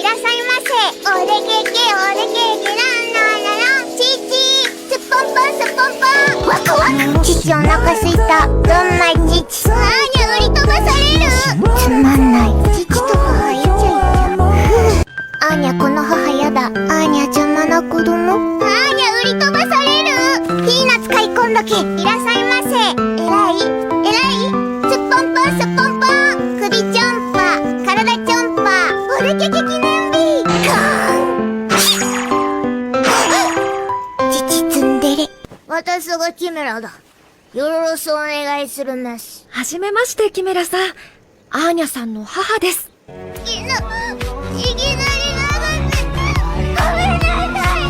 いらっしゃいませ。おでけけおでけけランランララン。チチすっぽんぽんすっぽんぽん。ワクワク。父お腹すいた。どんまい父。あーにゃ売り飛ばされる。つまんない。父と母イチャイチャ。あーにゃこの母やだ。あーにゃ邪魔な子供。あーにゃ売り飛ばされる。ピーナッツ買い込んどけ。いらっしゃいませ。えらいえらい。すっぽんぽんすっぽんぽん。首ちょんぱ体ちょんぱ。おでけけ記念日。ガーン。父ツンデレ。私がキメラだ。よろしくお願いするます。はじめまして、キメラさん。アーニャさんの母です。いきなりごめんなさい。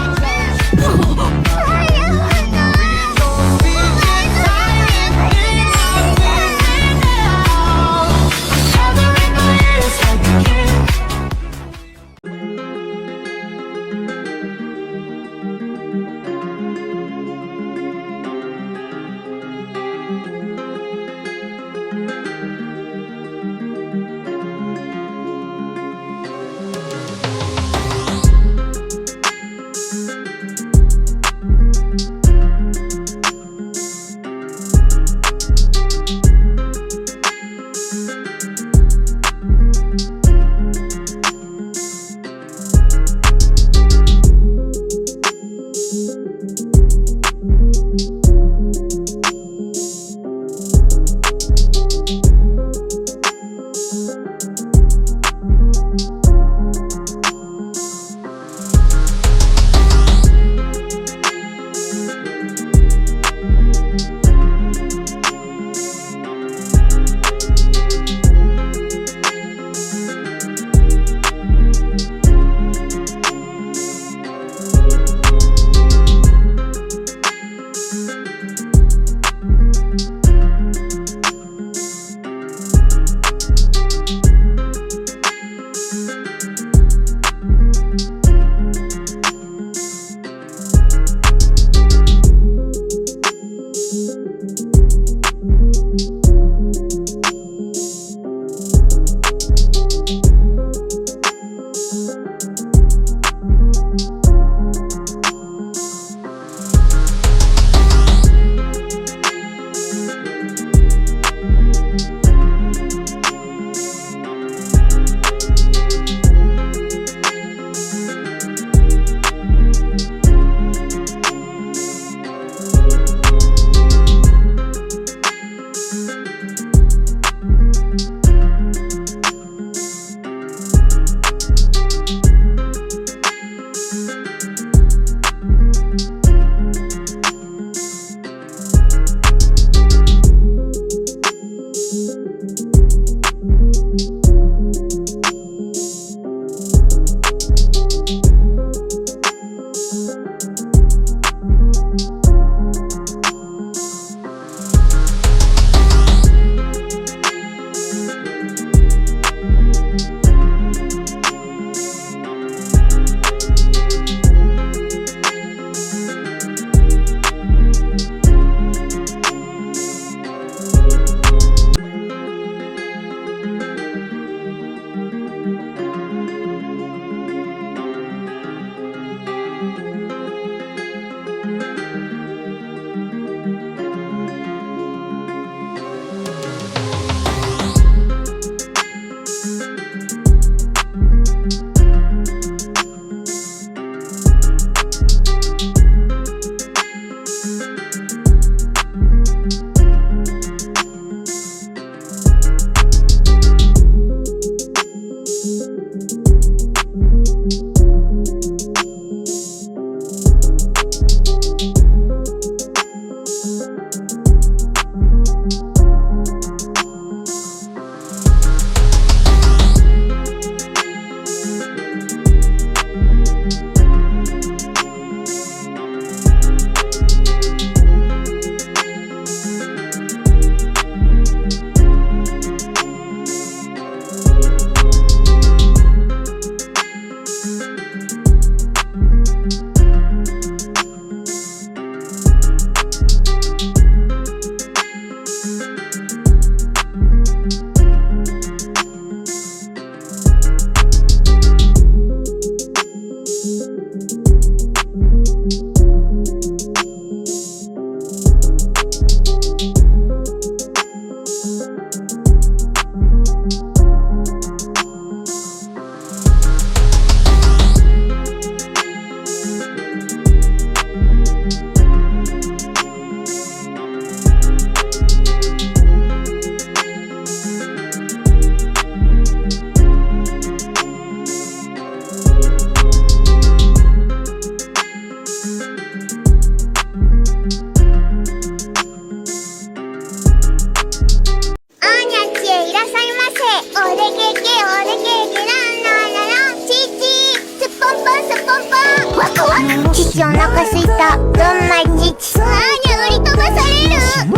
父お腹すいたどんまい父。アーニャ売り飛ばされる。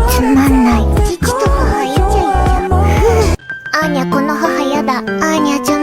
つまんない。父と母イチャイチャ。アーニャこの母やだ。アーニャ